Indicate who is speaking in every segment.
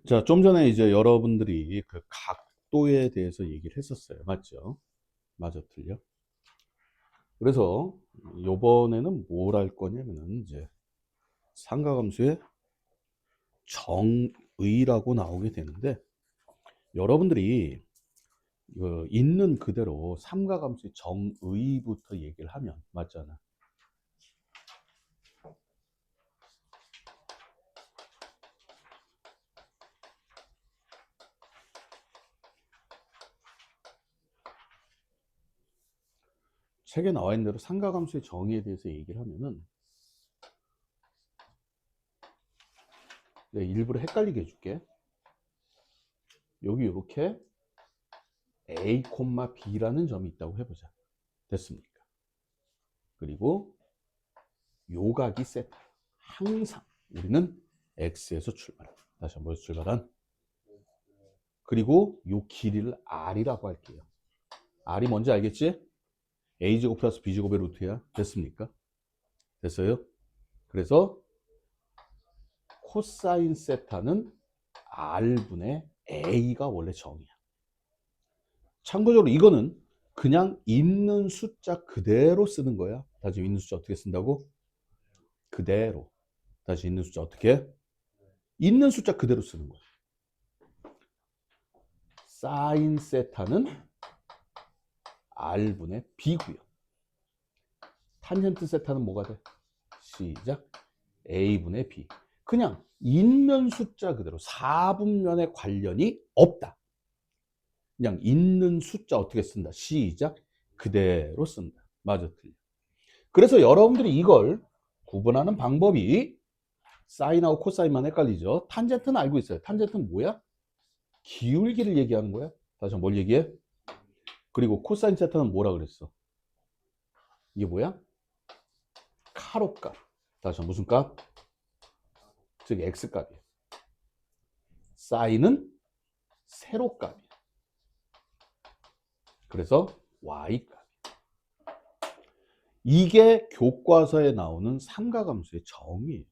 Speaker 1: 자, 좀 전에 이제 여러분들이 그 각도에 대해서 얘기를 했었어요. 맞죠? 맞아, 틀려? 그래서 요번에는 뭘 할 거냐면은 이제 삼각함수의 정의라고 나오게 되는데, 여러분들이 있는 그대로 삼각함수의 정의부터 얘기를 하면 맞잖아. 책에 나와 있는 대로 삼각함수의 정의에 대해서 얘기를 하면은 내가 일부러 헷갈리게 해줄게. 여기 이렇게 A, B라는 점이 있다고 해보자. 됐습니까? 그리고 요각이 세타. 항상 우리는 X에서 출발한다. 다시 한번 출발한. 그리고 요 길이를 R이라고 할게요. R이 뭔지 알겠지? A제곱 플러스 B제곱의 루트야. 됐습니까? 됐어요? 그래서 코사인 세타는 R분의 A가 원래 정이야. 참고적으로 이거는 그냥 있는 숫자 그대로 쓰는 거야. 다시 있는 숫자 어떻게 쓴다고? 그대로. 다시 있는 숫자 어떻게? 있는 숫자 그대로 쓰는 거야. 사인 세타는 R분의 B고요. 탄젠트 세타는 뭐가 돼? 시작. A분의 B. 그냥 있는 숫자 그대로 4분면에 관련이 없다. 그냥 있는 숫자 어떻게 쓴다? 시작. 그대로 쓴다. 맞아, 틀려. 그래서 여러분들이 이걸 구분하는 방법이 사인하고 코사인만 헷갈리죠. 탄젠트는 알고 있어요. 탄젠트는 뭐야? 기울기를 얘기하는 거야. 다시 뭘 얘기해? 그리고 코사인 세타는 뭐라 그랬어? 이게 뭐야? 카로값. 다시 무슨 값? 즉 x값이에요. 사인은 세로값이에요. 그래서 y값. 이게 교과서에 나오는 삼각함수의 정의예요.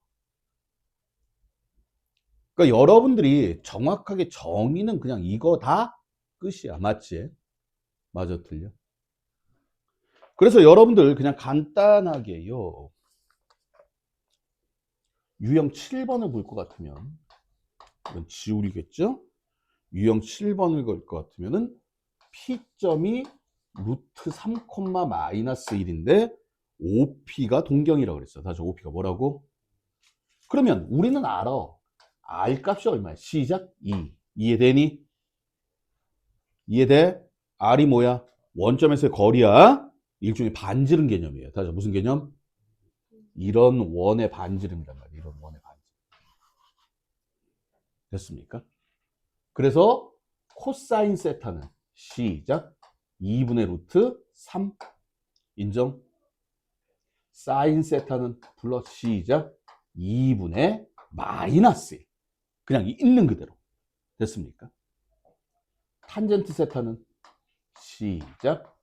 Speaker 1: 그러니까 여러분들이 정확하게 정의는 그냥 이거 다 끝이야. 맞지? 맞아, 틀려? 그래서 여러분들 그냥 간단하게요. 유형 7번을 볼 것 같으면 이건 지울이겠죠? 유형 7번을 걸 것 같으면은 P점이 루트 3, 마이너스 1인데 OP가 동경이라고 그랬어. 다시 OP가 뭐라고? 그러면 우리는 알아. R 값이 얼마야? 시작 2. 이해되니? 이해돼? R이 뭐야? 원점에서의 거리야. 일종의 반지름 개념이에요. 다시 무슨 개념? 이런 원의 반지름이란 말이야. 이런 원의 반지름. 됐습니까? 그래서 코사인 세타는 시작 2분의 루트 3 인정. 사인 세타는 플러스 시작 2분의 마이너스 1. 그냥 있는 그대로. 됐습니까? 탄젠트 세타는 시작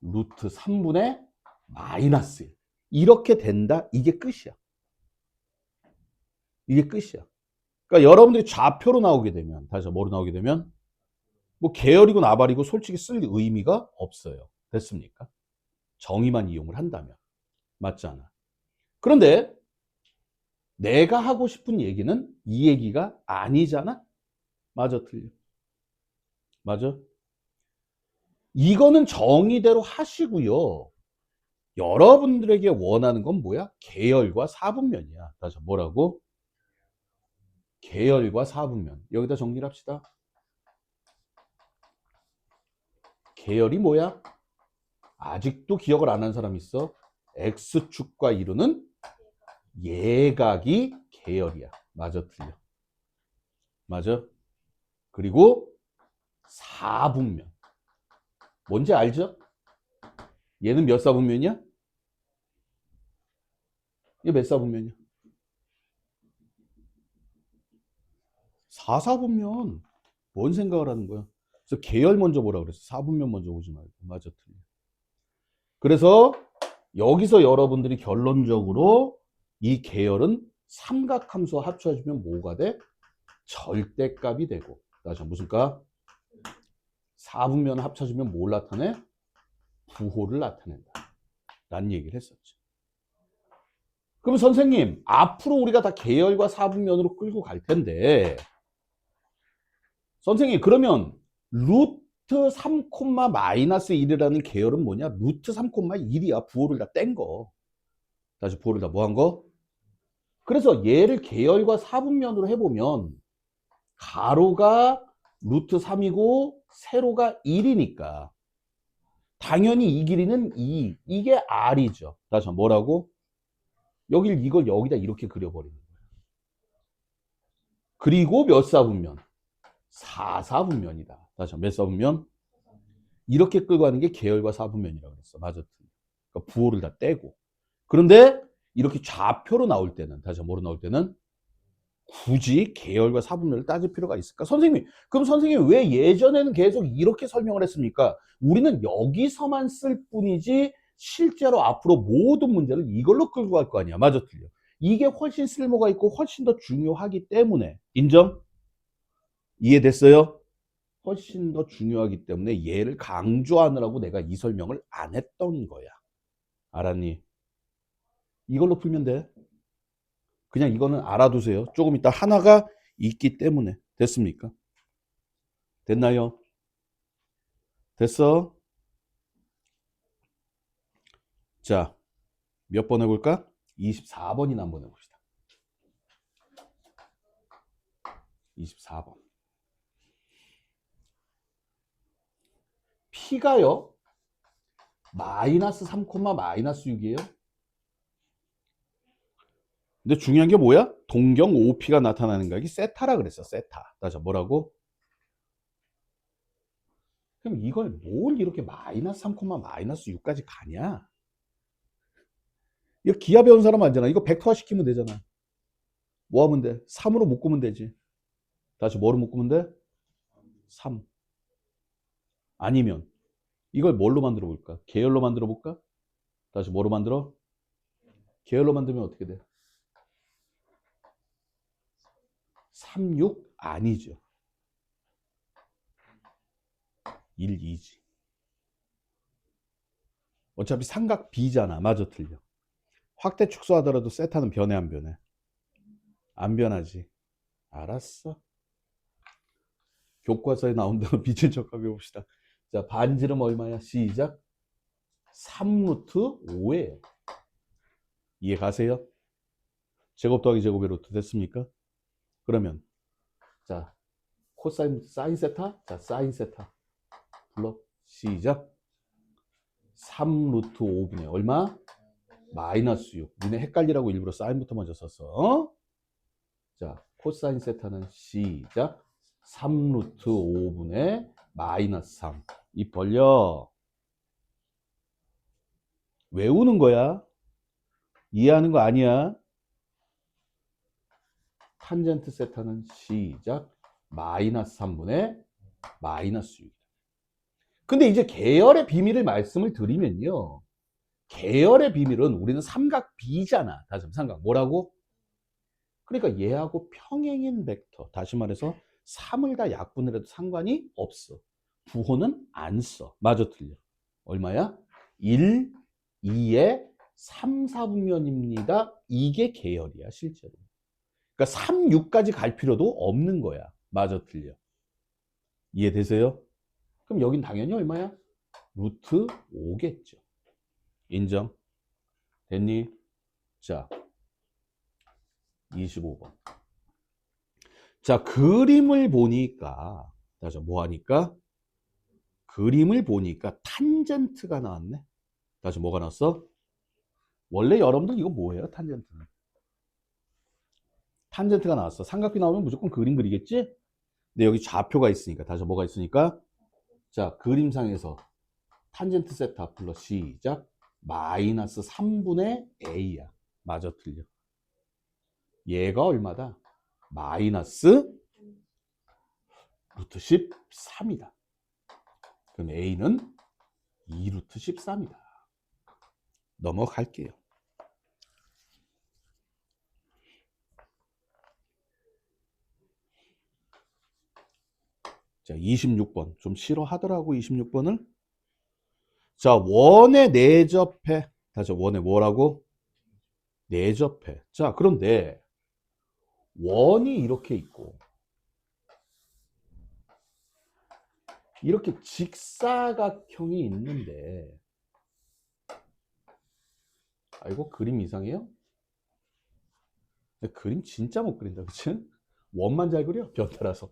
Speaker 1: 루트 3분의 마이너스 1. 이렇게 된다. 이게 끝이야. 이게 끝이야. 그러니까 여러분들이 좌표로 나오게 되면, 다시 뭐로 나오게 되면, 뭐 계열이고 나발이고 솔직히 쓸 의미가 없어요. 됐습니까? 정의만 이용을 한다면. 맞지 않아? 그런데 내가 하고 싶은 얘기는 이 얘기가 아니잖아? 맞아, 틀려? 맞아? 이거는 정의대로 하시고요. 여러분들에게 원하는 건 뭐야? 계열과 사분면이야. 다시 뭐라고? 계열과 사분면. 여기다 정리를 합시다. 계열이 뭐야? 아직도 기억을 안 한 사람 있어? X축과 이루는 예각이 계열이야. 맞아, 틀려? 맞아? 그리고 사분면. 뭔지 알죠? 얘는 몇 사분면이야? 얘 몇 사분면이야? 4사분면. 뭔 생각을 하는 거야? 그래서 계열 먼저 보라 그랬어. 사분면 먼저 보지 말고. 맞아, 틀려? 그래서 여기서 여러분들이 결론적으로 이 계열은 삼각함수와 합쳐주면 뭐가 돼? 절대값이 되고, 다시 무슨 값? 4분면 합쳐지면 뭘 나타내? 부호를 나타낸다 라는 얘기를 했었죠. 그럼 선생님, 앞으로 우리가 다 계열과 4분면으로 끌고 갈 텐데, 선생님, 그러면 루트 3, 마이너스 1이라는 계열은 뭐냐? 루트 3, 1이야. 부호를 다 뗀 거. 다시 부호를 다 뭐 한 거? 그래서 얘를 계열과 4분면으로 해보면 가로가 루트 3이고 세로가 1이니까 당연히 이 길이는 2. 이게 R이죠. 다시 뭐라고? 이걸 여기다 이렇게 그려버리는 거예요. 그리고 몇 사분면? 4사분면이다. 다시 몇 사분면? 이렇게 끌고 가는 게 계열과 4분면이라고 그랬어. 맞아. 그러니까 부호를 다 떼고. 그런데 이렇게 좌표로 나올 때는, 다시 뭐로 나올 때는 굳이 계열과 4분면을 따질 필요가 있을까? 선생님, 그럼 선생님 왜 예전에는 계속 이렇게 설명을 했습니까? 우리는 여기서만 쓸 뿐이지 실제로 앞으로 모든 문제를 이걸로 끌고 갈 거 아니야. 맞아, 틀려. 이게 훨씬 쓸모가 있고 훨씬 더 중요하기 때문에. 인정? 이해됐어요? 훨씬 더 중요하기 때문에 얘를 강조하느라고 내가 이 설명을 안 했던 거야. 알았니? 이걸로 풀면 돼. 그냥 이거는 알아두세요. 조금 이따 하나가 있기 때문에. 됐습니까? 됐나요? 됐어? 자, 몇 번 해볼까? 24번이나 한번 해봅시다. 24번. P가요, 마이너스 3, 마이너스 6이에요. 근데 중요한 게 뭐야? 동경 OP가 나타나는 각이 세타라 그랬어. 세타. 다시 뭐라고? 그럼 이걸 뭘 이렇게 마이너스 3, 마이너스 6까지 가냐? 이거 기하 배운 사람 알잖아. 이거 벡터화 시키면 되잖아. 뭐 하면 돼? 3으로 묶으면 되지. 다시 뭐로 묶으면 돼? 3. 아니면 이걸 뭘로 만들어 볼까? 계열로 만들어 볼까? 다시 뭐로 만들어? 계열로 만들면 어떻게 돼? 3, 6? 아니죠. 1, 2지. 어차피 삼각 B잖아. 맞아, 틀려. 확대 축소하더라도 세타는 변해, 안 변해? 안 변하지. 알았어. 교과서에 나온다고 빛을 적합해 봅시다. 자, 반지름 얼마야? 시작. 3루트 5예요. 이해 가세요? 제곱 더하기 제곱의 루트 됐습니까? 그러면 자, 코사인 사인 세타? 자, 사인 세타. 불러. 시작. 3루트 5분의 얼마? 마이너스 6. 니네 헷갈리라고 일부러 사인부터 먼저 썼어. 어? 자, 코사인 세타는 시작. 3루트 5분의 마이너스 3. 입 벌려. 외우는 거야. 이해하는 거 아니야. 탄젠트 세타는 시작. 마이너스 3분의 마이너스 6. 근데 이제 계열의 비밀을 말씀을 드리면요. 계열의 비밀은 우리는 삼각 B잖아. 다시 삼각 뭐라고? 그러니까 얘하고 평행인 벡터. 다시 말해서 3을 다 약분을 해도 상관이 없어. 부호는 안 써. 마저 틀려. 얼마야? 1, 2의 3, 4분면입니다. 이게 계열이야, 실제로. 그러니까 3, 6까지 갈 필요도 없는 거야. 마저 틀려. 이해되세요? 그럼 여긴 당연히 얼마야? 루트 5겠죠. 인정? 됐니? 자, 25번. 자, 그림을 보니까, 다시 뭐 하니까? 그림을 보니까 탄젠트가 나왔네. 다시 뭐가 나왔어? 원래 여러분들 이거 뭐예요? 탄젠트는. 탄젠트가 나왔어. 삼각비 나오면 무조건 그림 그리겠지? 근데 여기 좌표가 있으니까, 다시 뭐가 있으니까? 자, 그림상에서 탄젠트 세타 불러 시작. 마이너스 3분의 a야. 맞아, 틀려. 얘가 얼마다? 마이너스 루트 13이다. 그럼 a는 2루트 13이다. 넘어갈게요. 자, 26번. 좀 싫어하더라고, 26번을. 자, 원에 내접해. 다시 원에 뭐라고? 내접해. 자, 그런데 원이 이렇게 있고 이렇게 직사각형이 있는데 아, 이거 그림 이상해요? 근데 그림 진짜 못 그린다, 그치? 원만 잘 그려, 변태라서.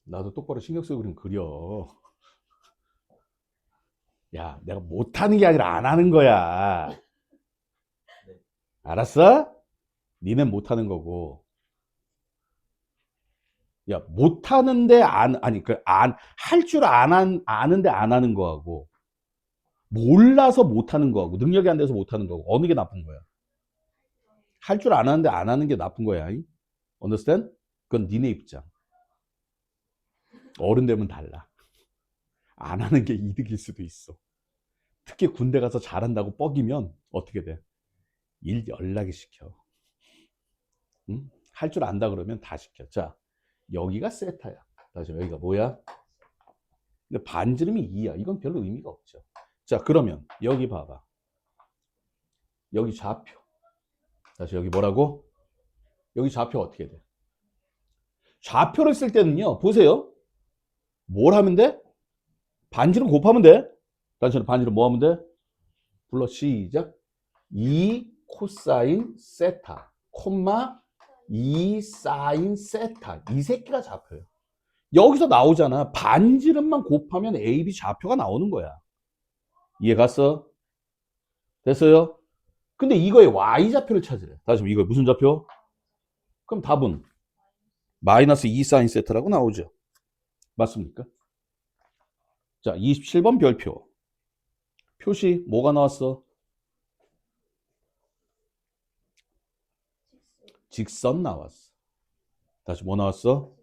Speaker 1: 나도 똑바로 신경 쓰고 그림 그려. 야, 내가 못하는 게 아니라 안 하는 거야. 알았어? 니넨 못하는 거고. 야, 못하는데 아니, 할 줄 아는데 안 하는 거하고, 몰라서 못하는 거하고, 능력이 안 돼서 못하는 거하고, 어느 게 나쁜 거야? 할 줄 아는데 안 하는 게 나쁜 거야. understand? 그건 니네 입장. 어른 되면 달라. 안 하는 게 이득일 수도 있어. 특히 군대 가서 잘한다고 뻐기면 어떻게 돼? 일 연락이 시켜. 응? 할 줄 안다 그러면 다 시켜. 자, 여기가 세타야. 다시 여기가 뭐야? 근데 반지름이 2야. 이건 별로 의미가 없죠. 자, 그러면 여기 봐봐. 여기 좌표. 다시 여기 뭐라고? 여기 좌표 어떻게 돼? 좌표를 쓸 때는요. 보세요. 뭘 하면 돼? 반지름 곱하면 돼. 다시 반지름 뭐 하면 돼? 불러 시작. 2 코사인 세타, 콤마 2 사인 세타. 이 새끼가 좌표예요. 여기서 나오잖아. 반지름만 곱하면 A, B 좌표가 나오는 거야. 이해 갔어? 됐어요? 근데 이거의 Y 좌표를 찾으래. 다시 이거 무슨 좌표? 그럼 답은 마이너스 2 사인 세타라고 나오죠. 맞습니까? 자, 27번 별표. 표시 뭐가 나왔어? 직선 나왔어. 다시 뭐 나왔어?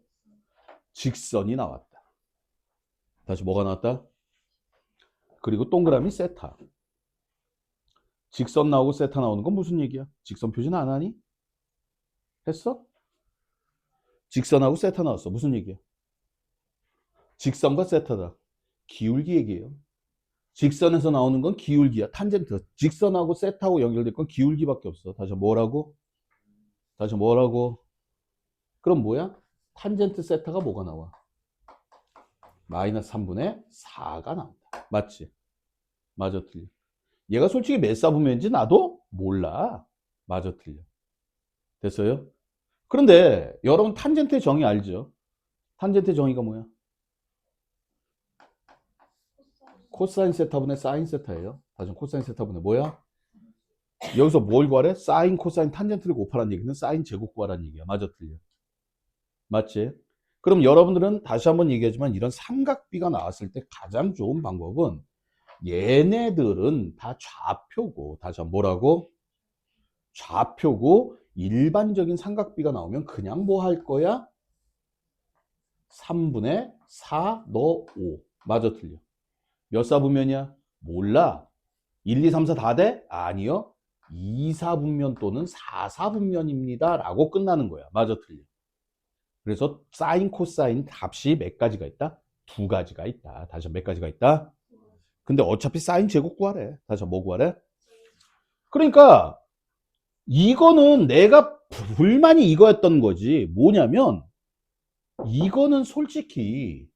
Speaker 1: 직선이 나왔다. 다시 뭐가 나왔다? 그리고 동그라미 세타. 직선 나오고 세타 나오는 건 무슨 얘기야? 직선 표시는 안 하니? 했어? 직선하고 세타 나왔어. 무슨 얘기야? 직선과 세타다. 기울기 얘기예요. 직선에서 나오는 건 기울기야. 탄젠트. 직선하고 세타하고 연결될 건 기울기밖에 없어. 다시 뭐라고? 다시 뭐라고? 그럼 뭐야? 탄젠트 세타가 뭐가 나와? 마이너스 3분의 4가 나온다. 맞지? 맞아, 틀려. 얘가 솔직히 몇 사분면인지 나도 몰라. 맞아, 틀려. 됐어요? 그런데 여러분 탄젠트의 정의 알죠? 탄젠트의 정의가 뭐야? 코사인 세타분의 사인 세타예요. 다시 코사인 세타분의 뭐야? 여기서 뭘 구하래? 사인, 코사인, 탄젠트를 곱하라는 얘기는 사인 제곱 구하라는 얘기야. 맞아, 틀려. 맞지? 그럼 여러분들은 다시 한번 얘기하지만 이런 삼각비가 나왔을 때 가장 좋은 방법은 얘네들은 다 좌표고, 다시 한번 뭐라고? 좌표고 일반적인 삼각비가 나오면 그냥 뭐 할 거야? 3분의 4 넣어 5. 맞아, 틀려. 몇 사분면이야? 몰라. 1, 2, 3, 4 다 돼? 아니요. 2, 4분면 또는 4, 4분면입니다. 라고 끝나는 거야. 맞아, 틀려. 그래서 사인, 코사인 값이 몇 가지가 있다? 두 가지가 있다. 다시 몇 가지가 있다? 근데 어차피 사인 제곱 구하래. 다시 뭐 구하래? 그러니까 이거는 내가 불만이 이거였던 거지. 뭐냐면 이거는 솔직히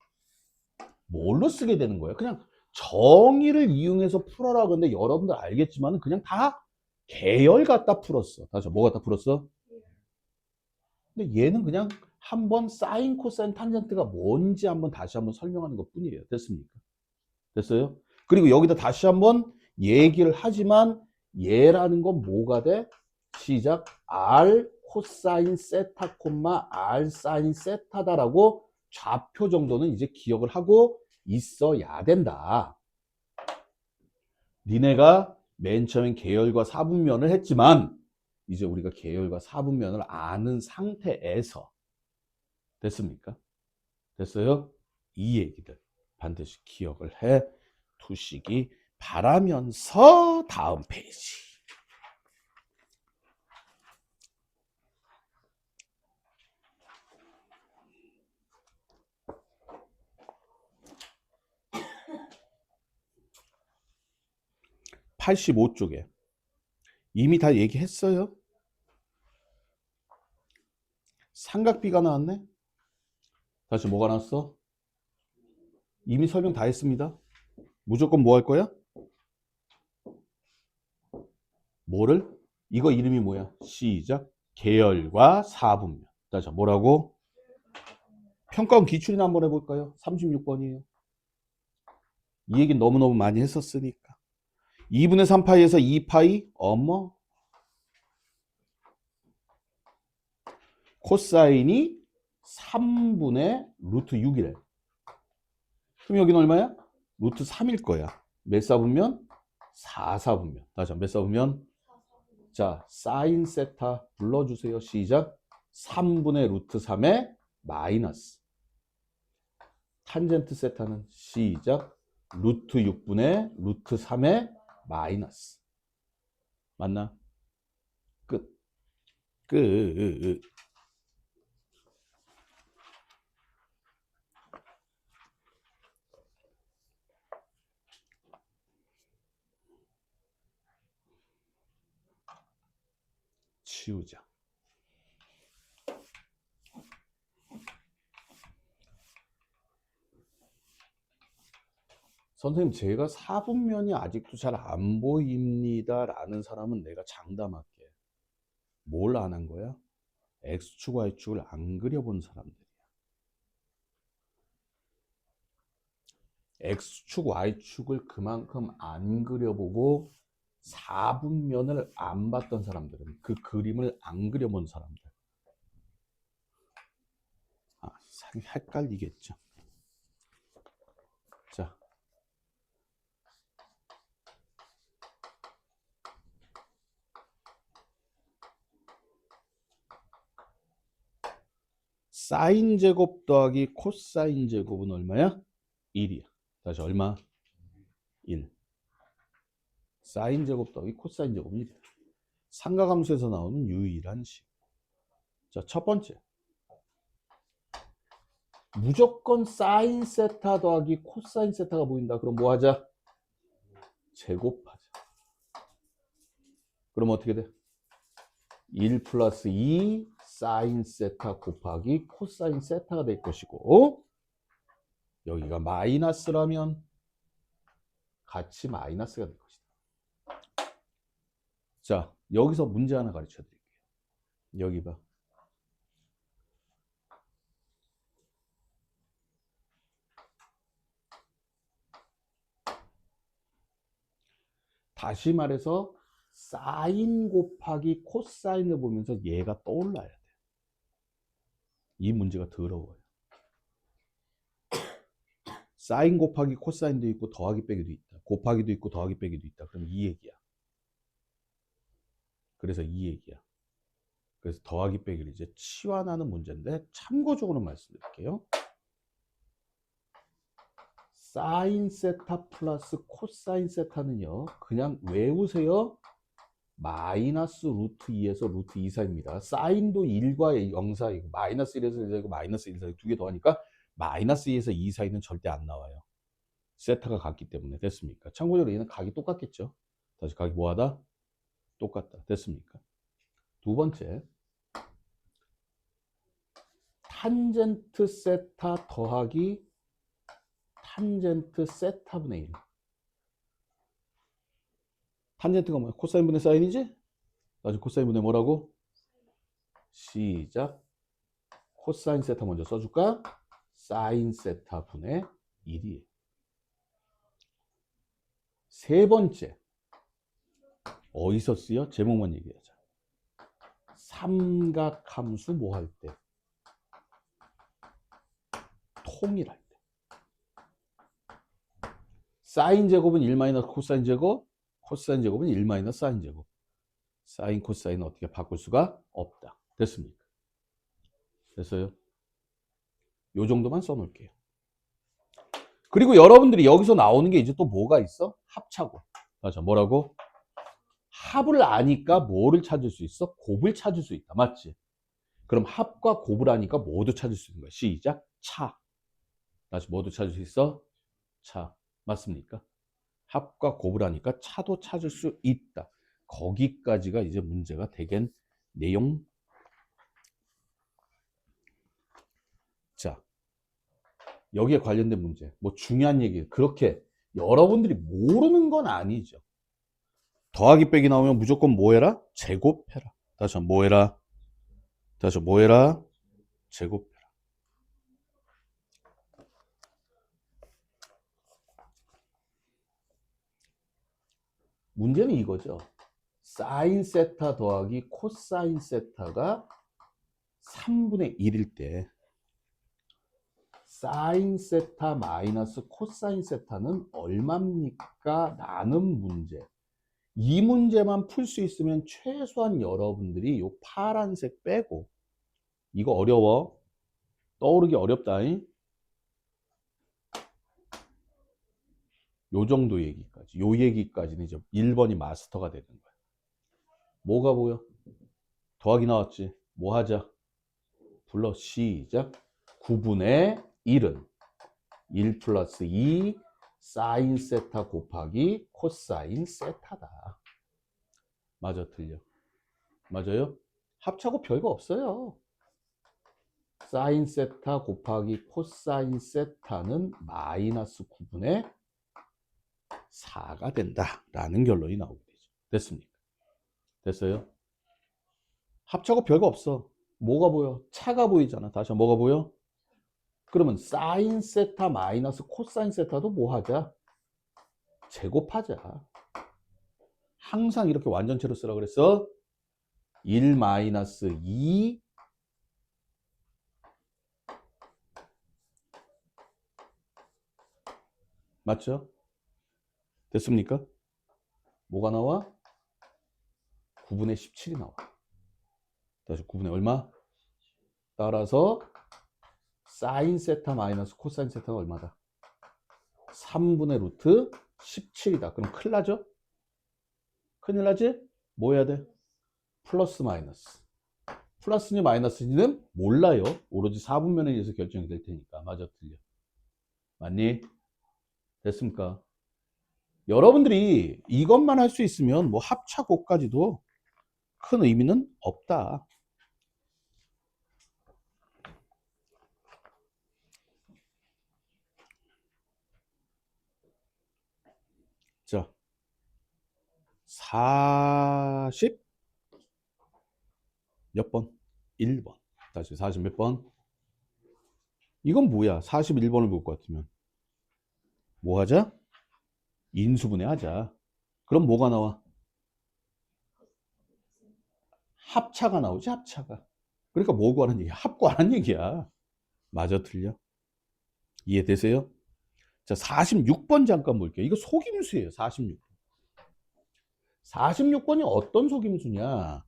Speaker 1: 뭘로 쓰게 되는 거예요? 그냥 정의를 이용해서 풀어라. 근데 여러분들 알겠지만 그냥 다 계열 갖다 풀었어. 다시 뭐 갖다 풀었어? 근데 얘는 그냥 한번 사인, 코사인, 탄젠트가 뭔지 한번 다시 한번 설명하는 것 뿐이에요. 됐습니까? 됐어요? 그리고 여기다 다시 한번 얘기를 하지만 얘라는 건 뭐가 돼? 시작. R 코사인 세타 콤마 R 사인 세타다라고 좌표 정도는 이제 기억을 하고 있어야 된다. 니네가 맨 처음엔 계열과 사분면을 했지만 이제 우리가 계열과 사분면을 아는 상태에서 됐습니까? 됐어요? 이 얘기들. 반드시 기억을 해 두시기 바라면서 다음 페이지. (85쪽에) 이미 다 얘기했어요. 삼각비가 나왔네. 다시 뭐가 나왔어? 이미 설명 다 했습니다. 무조건 뭐 할 거야? 뭐를? 이거 이름이 뭐야? 시작. 계열과 사분면. 자, 뭐라고? 평가원 기출이나 한번 해볼까요? 36번이에요. 이 얘기 너무너무 많이 했었으니까. 2분의 3파이에서 2파이? 어머. 코사인이 3분의 루트 6이래. 그럼 여기는 얼마야? 루트 3일 거야. 몇 사분면? 4사분면. 다시 몇 사분면? 자, 사인 세타 불러주세요. 시작. 3분의 루트 3의 마이너스. 탄젠트 세타는 시작. 루트 6분의 루트 3의 마이너스. 맞나? 끝. 끝. 치우자. 선생님, 제가 사분면이 아직도 잘 안 보입니다 라는 사람은 내가 장담할게. 뭘 안 한 거야? X축, Y축을 안 그려본 사람들이야. X축, Y축을 그만큼 안 그려보고 사분면을 안 봤던 사람들은, 그 그림을 안 그려본 사람들. 헷갈리겠죠. 자, 사인 제곱 더하기 코사인 제곱은 얼마야? 1이야. 다시 얼마? 1. 사인 제곱 더하기 코사인 제곱은 1이야. 삼각함수에서 나오는 유일한 식. 자, 첫 번째. 무조건 사인 세타 더하기 코사인 세타가 보인다. 그럼 뭐 하자? 제곱하자. 그럼 어떻게 돼? 1 플러스 2 사인 세타 곱하기 코사인 세타가 될 것이고, 여기가 마이너스라면 같이 마이너스가 될 것이다. 자, 여기서 문제 하나 가르쳐 드릴게요. 여기 봐. 다시 말해서 사인 곱하기 코사인을 보면서 얘가 떠올라야 돼. 이 문제가 더러워요. 사인 곱하기 코사인도 있고 더하기 빼기도 있다. 곱하기도 있고 더하기 빼기도 있다. 그럼 이 얘기야. 그래서 이 얘기야. 그래서 더하기 빼기를 이제 치환하는 문제인데 참고적으로 말씀드릴게요. 사인 세타 플러스 코사인 세타는요, 그냥 외우세요. 마이너스 루트 2에서 루트 2 사이입니다. 사인도 1과 0 사이고 마이너스 1에서 1 사이고 마이너스 1 사이 두 개 더하니까 마이너스 2에서 2 사이는 절대 안 나와요. 세타가 같기 때문에. 됐습니까? 참고적으로 얘는 각이 똑같겠죠. 다시 각이 뭐하다? 똑같다. 됐습니까? 두 번째, 탄젠트 세타 더하기 탄젠트 세타분의 1. 탄젠트가 뭐야? 코사인분의 사인이지? 나중에 코사인분의 뭐라고? 시작. 코사인 세타 먼저 써줄까? 사인 세타분의 1이에요. 세 번째, 어디서 쓰여? 제목만 얘기하자. 삼각함수 뭐 할 때? 통일할 때. 사인 제곱은 1 마이너스 코사인 제곱, 코사인 제곱은 1 마이너스 사인 제곱. 사인 코사인은 어떻게 바꿀 수가 없다. 됐습니까? 됐어요? 요 정도만 써놓을게요. 그리고 여러분들이 여기서 나오는 게 이제 또 뭐가 있어? 합차고. 맞아. 뭐라고? 합을 아니까 뭐를 찾을 수 있어? 곱을 찾을 수 있다. 맞지? 그럼 합과 곱을 아니까 뭐도 찾을 수 있는 거야. 시작. 차. 다시 뭐도 찾을 수 있어? 차. 맞습니까? 합과 곱을 하니까 차도 찾을 수 있다. 거기까지가 이제 문제가 되겐 내용. 자, 여기에 관련된 문제. 뭐 중요한 얘기. 그렇게 여러분들이 모르는 건 아니죠. 더하기 빼기 나오면 무조건 뭐 해라? 제곱해라. 다시 한번 뭐 해라? 다시 뭐 해라? 제곱해라. 문제는 이거죠. 사인 세타 더하기 코사인 세타가 3분의 1일 때 사인 세타 마이너스 코사인 세타는 얼마입니까? 라는 문제. 이 문제만 풀 수 있으면 최소한 여러분들이 요 파란색 빼고, 이거 어려워. 떠오르기 어렵다잉. 요 정도 얘기까지. 요 얘기까지는 이제 1번이 마스터가 되는 거야. 뭐가 보여? 더하기 나왔지. 뭐 하자? 불러. 시작. 9분의 1은 1 플러스 2 사인 세타 곱하기 코사인 세타다. 맞아, 틀려? 맞아요? 합차고 별거 없어요. 사인 세타 곱하기 코사인 세타는 마이너스 9분의 4가 된다 라는 결론이 나오게 되죠. 됐습니까? 됐어요? 합차고 별거 없어. 뭐가 보여? 차가 보이잖아. 다시 한번 뭐가 보여? 그러면 사인 세타 마이너스 코사인 세타도 뭐 하자? 제곱하자. 항상 이렇게 완전체로 쓰라 그랬어. 1 마이너스 2 맞죠? 됐습니까? 뭐가 나와? 9분의 17이 나와. 다시 9분의 얼마? 따라서 사인 세타 마이너스 코사인 세타가 얼마다? 3분의 루트 17이다. 그럼 큰일 나죠? 큰일 나지? 뭐 해야 돼? 플러스 마이너스. 플러스니 마이너스니는 몰라요. 오로지 4분면에 의해서 결정이 될 테니까. 맞아, 틀려. 맞니? 됐습니까? 여러분들이 이것만 할 수 있으면 뭐 합차곱까지도 큰 의미는 없다. 자, 40 몇 번? 1번. 다시 40 몇 번? 이건 뭐야? 41번을 볼 것 같으면 뭐 하자? 인수분해 하자. 그럼 뭐가 나와? 합차가 나오지, 합차가. 그러니까 뭐 구하는 얘기야? 합 구하는 얘기야. 맞아, 틀려? 이해되세요? 자, 46번 잠깐 볼게요. 이거 속임수예요, 46번. 46번이 어떤 속임수냐?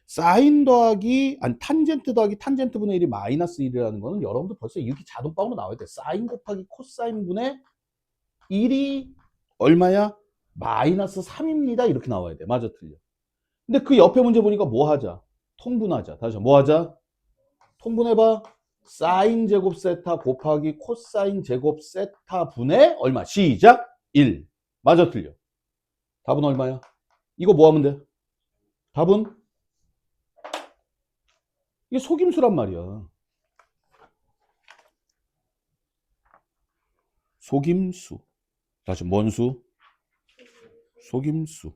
Speaker 1: 사인 더하기, 아니, 탄젠트 더하기 탄젠트 분의 1이 마이너스 1이라는 거는 여러분들 벌써 이렇게 자동방으로 나와야 돼. 사인 곱하기 코사인 분의 1이 얼마야? 마이너스 3입니다. 이렇게 나와야 돼. 맞아, 틀려? 근데 그 옆에 문제 보니까 뭐 하자? 통분하자. 다시 뭐 하자? 통분해봐. 사인 제곱 세타 곱하기 코사인 제곱 세타 분의 얼마? 시작. 1. 맞아, 틀려? 답은 얼마야? 이거 뭐 하면 돼? 답은 이게 속임수란 말이야. 속임수. 다시 뭔 수? 속임수.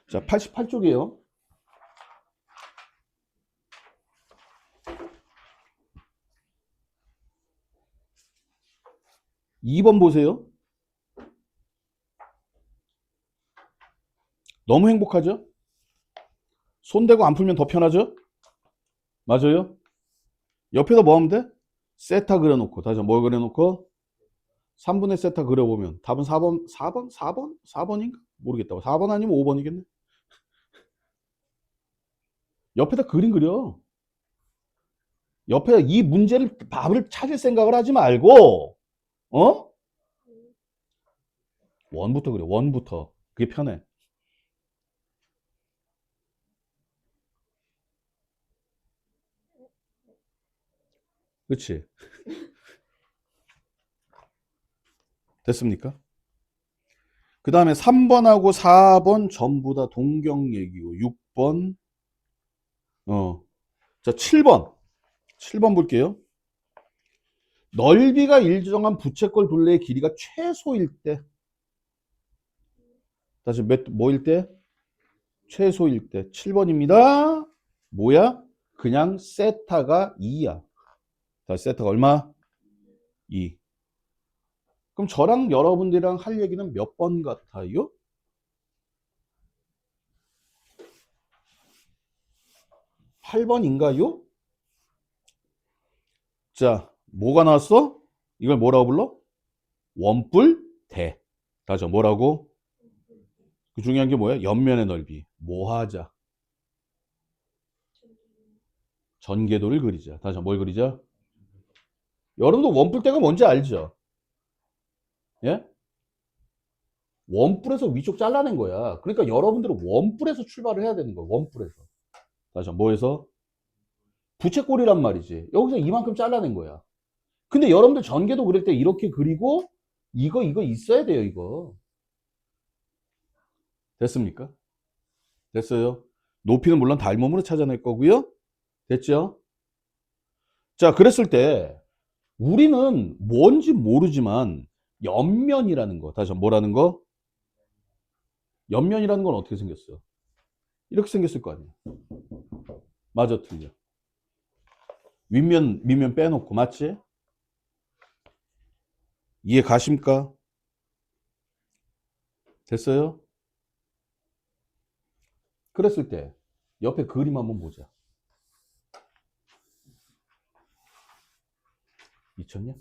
Speaker 1: 자, 88쪽이에요. 2번 보세요. 너무 행복하죠? 손 대고 안 풀면 더 편하죠? 맞아요? 옆에다 뭐 하면 돼? 세타 그려놓고, 다시 뭘 그려놓고? 3분의 세타 그려보면 답은 4번, 4번? 4번? 4번인가? 모르겠다. 4번 아니면 5번이겠네. 옆에다 그림 그려. 옆에다 이 문제를 답을 찾을 생각을 하지 말고 어? 원부터 그래. 원부터. 그게 편해. 그렇지? 됐습니까? 그 다음에 3번하고 4번 전부 다 동경 얘기고 6번 자 7번 볼게요. 넓이가 일정한 부채꼴 둘레의 길이가 최소일 때 다시 뭐일 때? 최소일 때 7번입니다. 뭐야? 그냥 세타가 2야. 다시 세타가 얼마? 2. 그럼 저랑 여러분들이랑 할 얘기는 몇 번 같아요? 8번인가요? 자, 뭐가 나왔어? 이걸 뭐라고 불러? 원뿔 대. 다시 뭐라고? 그 중요한 게 뭐야? 옆면의 넓이. 뭐 하자? 전개도를 그리자. 다시 뭘 그리자? 여러분도 원뿔대가 뭔지 알죠? 예? 원뿔에서 위쪽 잘라낸 거야. 그러니까 여러분들은 원뿔에서 출발을 해야 되는 거야. 원뿔에서. 다시 뭐에서? 부채꼴이란 말이지. 여기서 이만큼 잘라낸 거야. 근데 여러분들 전개도 그릴 때 이렇게 그리고 이거 있어야 돼요, 이거. 됐습니까? 됐어요. 높이는 물론 닮음으로 찾아낼 거고요. 됐죠? 자, 그랬을 때 우리는 뭔지 모르지만 옆면이라는 거, 다시 뭐라는 거? 옆면이라는 건 어떻게 생겼어? 이렇게 생겼을 거 아니야. 맞아, 틀려. 윗면, 밑면 빼놓고, 맞지? 이해 가십니까? 됐어요? 그랬을 때 옆에 그림 한번 보자. 미쳤냐?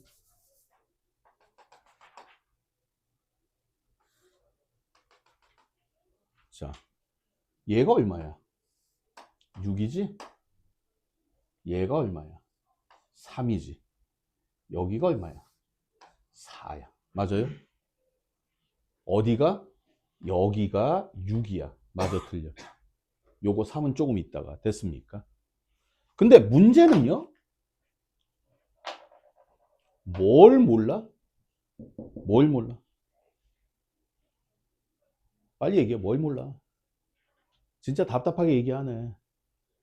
Speaker 1: 자, 얘가 얼마야? 6이지? 얘가 얼마야? 3이지. 여기가 얼마야? 4야. 맞아요? 어디가? 여기가 6이야. 맞아, 틀려. 요거 3은 조금 있다가. 됐습니까? 근데 문제는요? 뭘 몰라? 뭘 몰라? 빨리 얘기해. 뭘 몰라? 진짜 답답하게 얘기하네.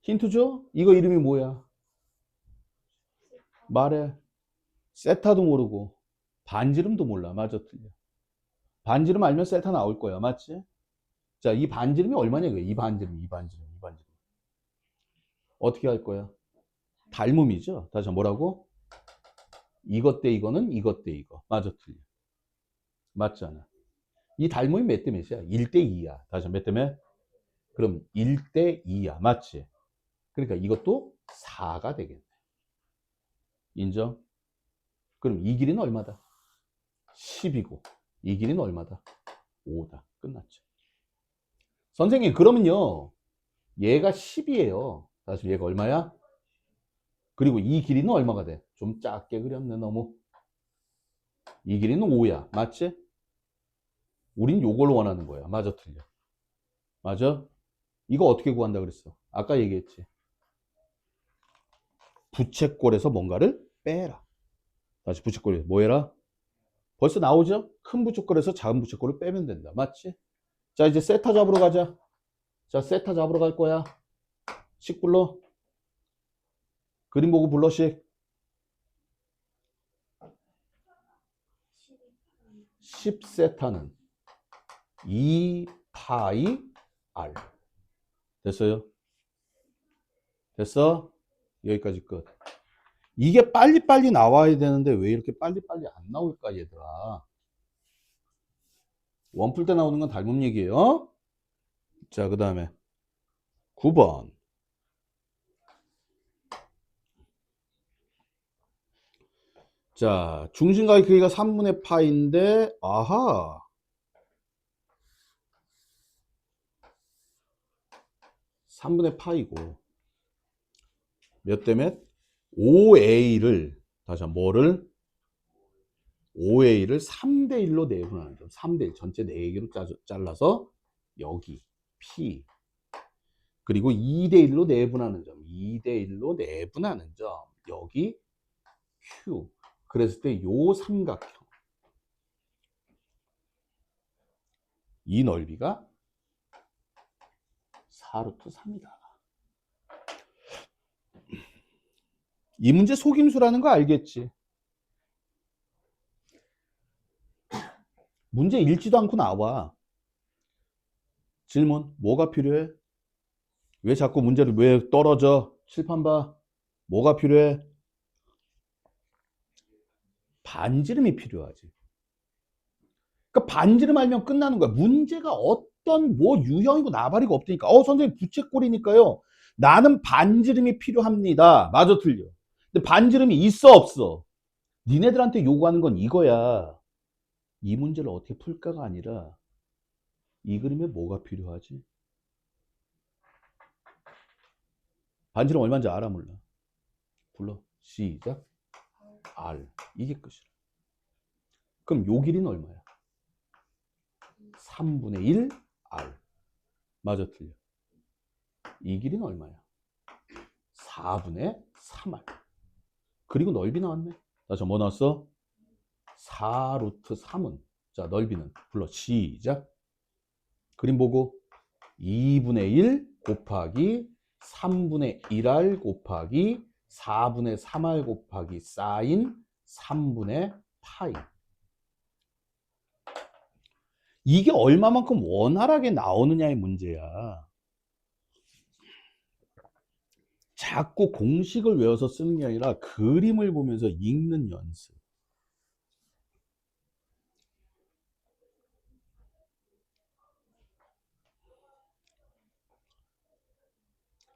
Speaker 1: 힌트 줘? 이거 이름이 뭐야? 말해. 세타도 모르고 반지름도 몰라. 맞아, 틀려. 반지름 알면 세타 나올 거야. 맞지? 자, 이 반지름이 얼마냐 이거야. 이 반지름, 이 반지름, 이 반지름. 어떻게 할 거야? 닮음이죠. 다시 뭐라고? 이것 대 이거는 이것 대 이거. 맞아, 틀려. 맞잖아. 이 닮음이 몇 대 몇이야? 1대 2야. 다시 몇 대 몇? 그럼 1대 2야. 맞지? 그러니까 이것도 4가 되겠네. 인정? 그럼 이 길이는 얼마다? 10이고 이 길이는 얼마다? 5다. 끝났죠. 선생님 그러면요. 얘가 10이에요. 다시 얘가 얼마야? 그리고 이 길이는 얼마가 돼? 좀 작게 그렸네 너무. 이 길이는 5야. 맞지? 우린 요걸 원하는 거야. 맞아 틀려? 맞아? 이거 어떻게 구한다 그랬어? 아까 얘기했지. 부채꼴에서 뭔가를 빼라. 다시 부채꼴에서 뭐 해라? 벌써 나오죠? 큰 부채꼴에서 작은 부채꼴을 빼면 된다. 맞지? 자, 이제 세타 잡으러 가자. 자, 세타 잡으러 갈 거야. 식 불러. 그림 보고 불러식. 10세타는 2파이 R. 됐어요? 됐어? 여기까지 끝. 이게 빨리빨리 나와야 되는데 왜 이렇게 빨리빨리 안 나올까 얘들아. 원 풀 때 나오는 건 닮은 얘기예요. 자, 그 다음에 9번. 자, 중심각의 크기가 3분의 파인데 아하. 3분의 파이고 몇 대 몇? 5a를 다시 한번 뭐를? 5a를 3대 1로 내분하는 점. 3대 1 전체 4개로 잘라서 여기 p 그리고 2대 1로 내분하는 점. 2대 1로 내분하는 점. 여기 q. 그랬을 때 요 삼각형 이 넓이가 4루트 3이다. 이 문제 속임수라는 거 알겠지? 문제 읽지도 않고 나와. 질문, 뭐가 필요해? 왜 자꾸 문제를 왜 떨어져? 칠판 봐. 뭐가 필요해? 반지름이 필요하지. 그러니까 반지름 알면 끝나는 거야. 문제가 어떤 뭐 유형이고 나발이고 없으니까. 선생님 부채꼴이니까요. 나는 반지름이 필요합니다. 맞아 틀려. 근데 반지름이 있어 없어? 니네들한테 요구하는 건 이거야. 이 문제를 어떻게 풀까가 아니라 이 그림에 뭐가 필요하지? 반지름 얼마인지 알아 몰라? 불러. 시작. R. 이게 끝이야. 그럼 요 길이는 얼마야? 3분의 1 R. 맞아 틀려? 이 길이는 얼마야? 4분의 3R. 그리고 넓이 나왔네. 자, 뭐 나왔어? 4루트 3은 자 넓이는 불러. 시작. 그림 보고 2분의 1 곱하기 3분의 1R 곱하기 4분의 3R 곱하기 사인 3분의 파이. 이게 얼마만큼 원활하게 나오느냐의 문제야. 자꾸 공식을 외워서 쓰는 게 아니라 그림을 보면서 읽는 연습.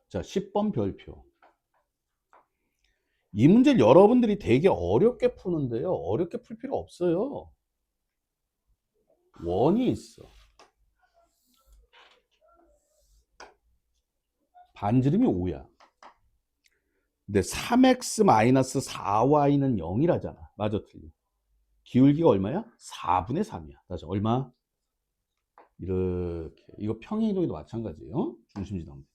Speaker 1: 자, 10번 별표. 이 문제를 여러분들이 되게 어렵게 푸는데요. 어렵게 풀 필요 없어요. 원이 있어. 반지름이 5야. 근데 3x-4y는 0이라잖아. 맞아 틀려? 기울기가 얼마야? 4분의 3이야. 다시 얼마? 이렇게. 이거 평행이동에도 마찬가지예요. 중심지점.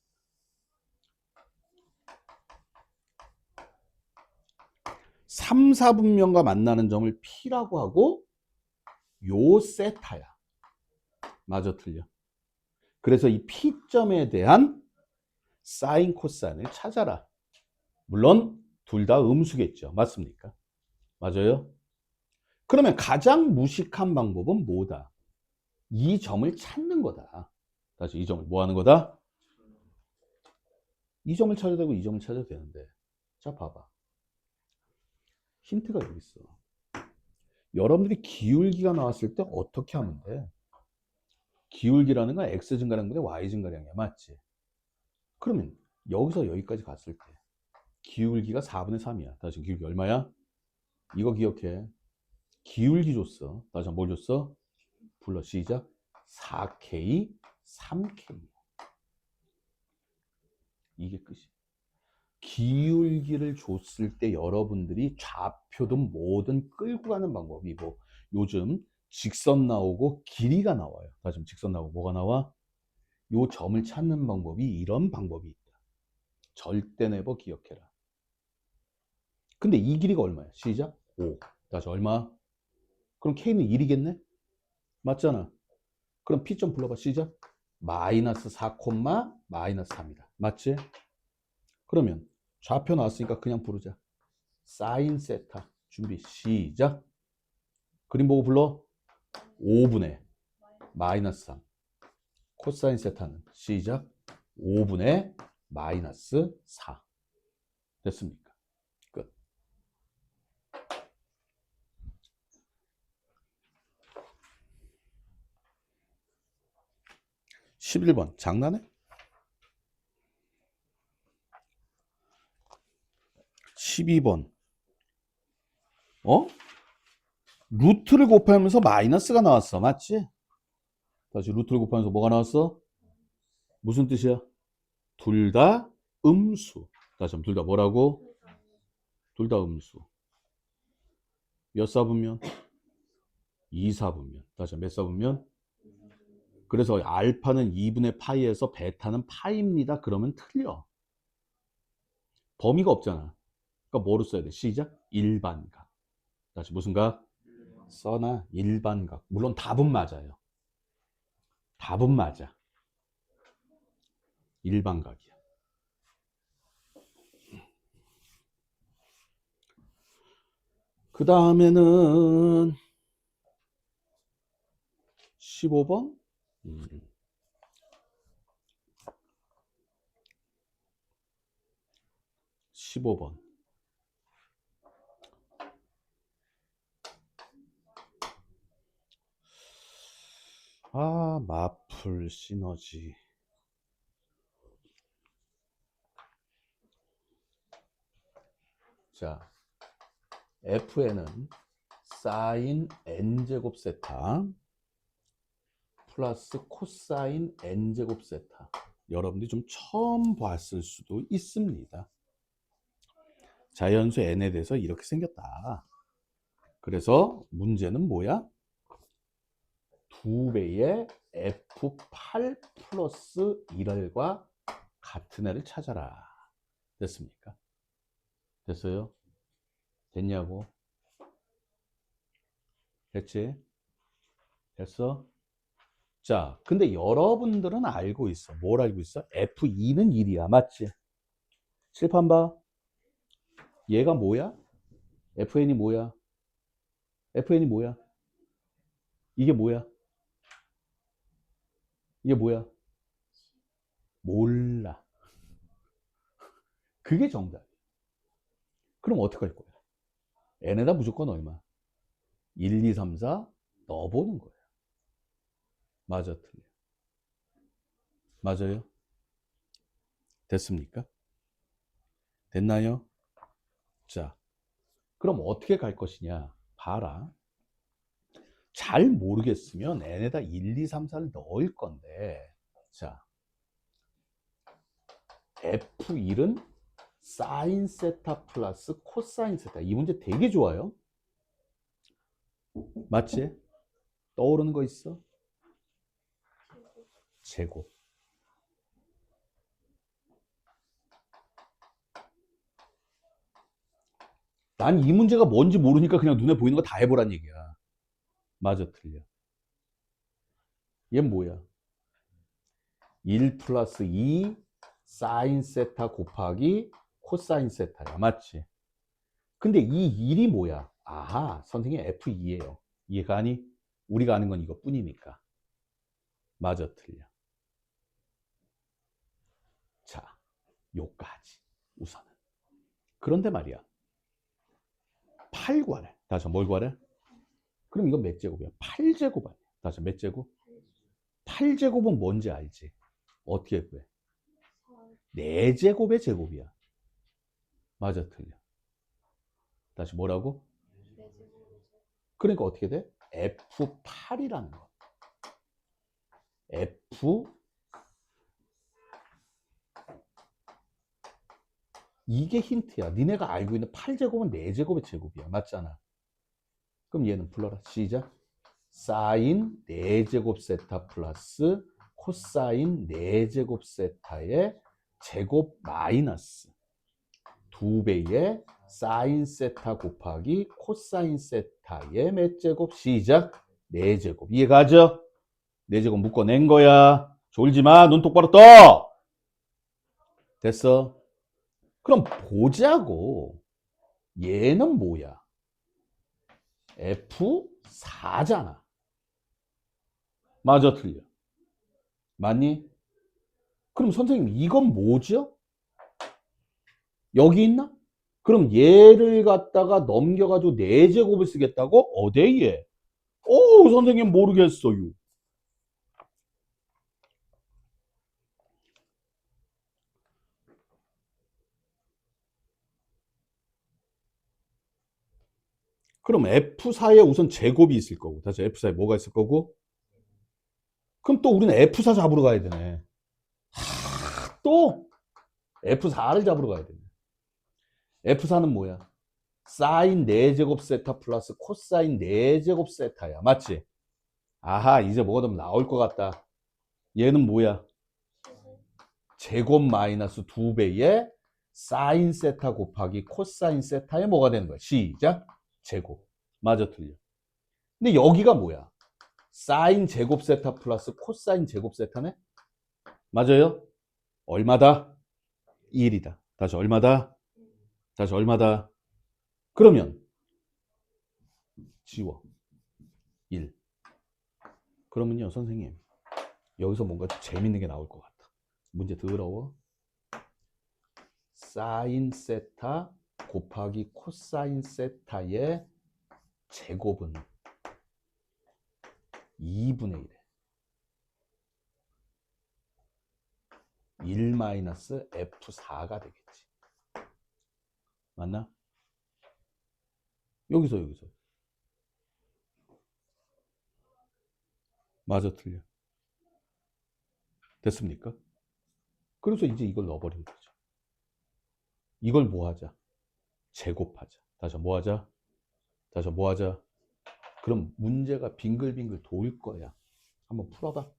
Speaker 1: 3, 4분면과 만나는 점을 P라고 하고 요 세타야. 맞아 틀려? 그래서 이 P점에 대한 사인 코사인을 찾아라. 물론 둘 다 음수겠죠. 맞습니까? 맞아요? 그러면 가장 무식한 방법은 뭐다? 이 점을 찾는 거다. 다시 이 점을 뭐 하는 거다? 이 점을 찾아야 되고 이 점을 찾아야 되는데. 자, 봐봐. 힌트가 여기 있어. 여러분들이 기울기가 나왔을 때 어떻게 하면 돼? 기울기라는 건 x 증가량분의 y 증가량이야. 맞지? 그러면 여기서 여기까지 갔을 때 기울기가 4분의 3이야. 다시 기울기 얼마야? 이거 기억해. 기울기 줬어. 다시 뭘 줬어? 불러. 시작. 4K, 3K. 이게 끝이야. 기울기를 줬을 때 여러분들이 좌표든 뭐든 끌고 가는 방법이 뭐 요즘 직선 나오고 길이가 나와요. 다시 직선 나오고 뭐가 나와? 요 점을 찾는 방법이 이런 방법이 있다. 절대 네버 기억해라. 근데 이 길이가 얼마야? 시작. 5. 다시 얼마? 그럼 K는 1이겠네? 맞잖아. 그럼 P점 불러봐. 시작. 마이너스 4, 마이너스 3이다. 맞지? 그러면 좌표 나왔으니까 그냥 부르자. 사인 세타. 준비 시작. 그림 보고 불러. 5분의 마이너스 3. 코사인 세타는 시작. 5분의 마이너스 4. 됐습니까? 끝. (11번) 장난해? 12번 루트를 곱하면서 마이너스가 나왔어. 맞지? 다시 루트를 곱하면서 뭐가 나왔어? 무슨 뜻이야? 둘 다 음수. 다시 한번 둘 다 뭐라고? 둘 다 음수. 몇 사분면? 2사분면. 다시 한번 몇 사분면? 그래서 알파는 2분의 파이에서 베타는 파이입니다. 그러면 틀려. 범위가 없잖아. 그러니까 뭐로 써야 돼? 시작. 일반각. 다시 무슨 각? 써나 일반각. 물론 답은 맞아요. 답은 맞아. 일반각이야. 그 다음에는 15번. 15번. 아, 마플 시너지. 자, fn은 사인 n제곱 세타 플러스 코사인 n제곱 세타. 여러분들이 좀 처음 봤을 수도 있습니다. 자연수 n에 대해서 이렇게 생겼다. 그래서 문제는 뭐야? 2배의 f8 플러스 1r과 같은 애를 찾아라. 됐습니까? 됐어요? 됐냐고? 됐지? 됐어? 자, 근데 여러분들은 알고 있어. 뭘 알고 있어? F2는 1이야. 맞지? 칠판 봐. 얘가 뭐야? FN이 뭐야? FN이 뭐야? 이게 뭐야? 이게 뭐야? 몰라. 그게 정답이야. 그럼 어떻게 할 거야? n에다 무조건 얼마? 1, 2, 3, 4 넣어보는 거야. 맞아, 틀려. 맞아요? 됐습니까? 됐나요? 자, 그럼 어떻게 갈 것이냐? 봐라. 잘 모르겠으면 n에다 1, 2, 3, 4를 넣을 건데, 자, F1은 사인 세타 플러스 코사인 세타. 이 문제 되게 좋아요. 맞지? 떠오르는 거 있어? 제곱. 난 이 문제가 뭔지 모르니까 그냥 눈에 보이는 거 다 해보란 얘기야. 맞아, 틀려. 얘는 뭐야? 1 플러스 2 사인 세타 곱하기 코사인 세타야. 맞지? 근데 이 1이 뭐야? 아하, 선생님 F2예요. 이해가 아니? 우리가 아는 건 이것뿐이니까. 맞아, 틀려. 자, 요까지 우선은. 그런데 말이야. 8 구하래. 다시 뭘 구하래? 그럼 이건 몇 제곱이야? 8제곱 아니야. 다시 몇 제곱? 8제곱은 뭔지 알지? 어떻게 구해? 4제곱의 제곱이야. 맞아, 틀려. 다시 뭐라고? 그러니까 어떻게 돼? F8이라는 거. F 이게 힌트야. 니네가 알고 있는 8제곱은 4제곱의 제곱이야. 맞잖아. 그럼 얘는 불러라. 시작. 사인 4제곱 세타 플러스 코사인 4제곱 세타의 제곱 마이너스 2배의 사인 세타 곱하기 코사인 세타의 몇 제곱? 시작. 4제곱. 이해가죠? 4제곱 묶어낸 거야. 졸지 마. 눈 똑바로 떠. 됐어? 그럼 보자고. 얘는 뭐야? F4잖아. 맞아, 틀려? 맞니? 그럼 선생님 이건 뭐죠? 여기 있나? 그럼 얘를 갖다가 넘겨가지고 4제곱을 쓰겠다고? 어디 얘? 오, 선생님 모르겠어요. 그럼 F4에 우선 제곱이 있을 거고. 다시 F4에 뭐가 있을 거고? 그럼 또 우리는 F4 잡으러 가야 되네. 또 F4를 잡으러 가야 되네. F4는 뭐야? 사인 4제곱 세타 플러스 코사인 4제곱 세타야. 맞지? 아하, 이제 뭐가 좀 나올 것 같다. 얘는 뭐야? 제곱 마이너스 2배의 사인 세타 곱하기 코사인 세타에 뭐가 되는 거야? 시작. 제곱. 맞아, 틀려. 근데 여기가 뭐야? 사인 제곱 세타 플러스 코사인 제곱 세타네? 맞아요? 얼마다? 1이다. 다시 얼마다? 다시 얼마다? 그러면 지워. 1. 그러면요, 선생님. 여기서 뭔가 좀 재밌는 게 나올 것 같아. 문제 더러워. 사인 세타 곱하기 코사인 세타의 제곱은 2분의 1에 1 마이너스 F4가 되겠지. 맞나? 여기서. 맞아, 틀려. 됐습니까? 그래서 이제 이걸 넣어버리면 되죠. 이걸 뭐 하자? 제곱하자. 다시 뭐 하자? 다시 뭐 하자? 그럼 문제가 빙글빙글 돌 거야. 한번 풀어봐.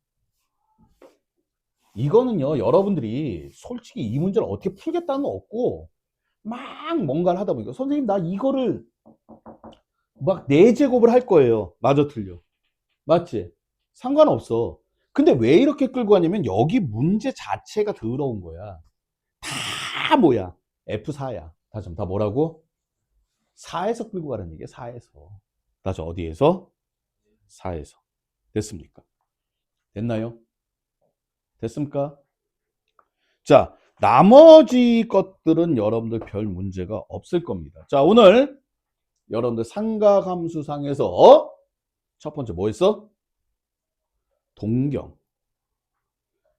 Speaker 1: 이거는요, 여러분들이 솔직히 이 문제를 어떻게 풀겠다는 거 없고, 막 뭔가를 하다 보니까, 선생님, 나 이거를 막 4제곱을 할 거예요. 맞아, 틀려. 맞지? 상관없어. 근데 왜 이렇게 끌고 가냐면, 여기 문제 자체가 더러운 거야. 다 뭐야? F4야. 다시 다 뭐라고? 4에서 끌고 가라는 얘기야, 4에서. 다시 어디에서? 4에서. 됐습니까? 됐나요? 됐습니까? 자, 나머지 것들은 여러분들 별 문제가 없을 겁니다. 자, 오늘 여러분들 삼각함수상에서 첫 번째 뭐 했어? 동경.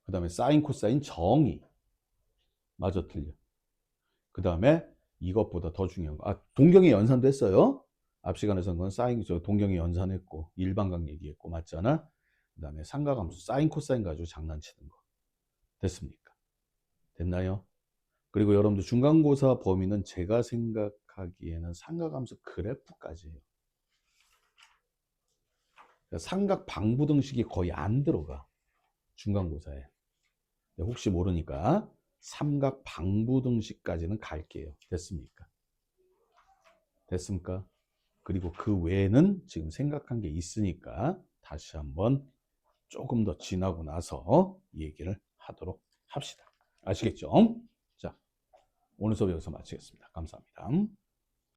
Speaker 1: 그 다음에 사인, 코사인 정의. 맞아, 틀려. 그 다음에 이것보다 더 중요한 거. 아, 동경의 연산도 했어요. 앞 시간에서는 건 사인, 동경의 연산했고, 일반각 얘기했고, 맞잖아? 그 다음에 삼각함수, 사인, 코사인 가지고 장난치는 거. 됐습니까? 됐나요? 그리고 여러분들 중간고사 범위는 제가 생각하기에는 삼각함수 그래프까지예요. 삼각 방부등식이 거의 안 들어가. 중간고사에. 혹시 모르니까 삼각 방부등식까지는 갈게요. 됐습니까? 됐습니까? 그리고 그 외에는 지금 생각한 게 있으니까 다시 한번 조금 더 지나고 나서 얘기를 하도록 합시다. 아시겠죠? 자, 오늘 수업 여기서 마치겠습니다. 감사합니다.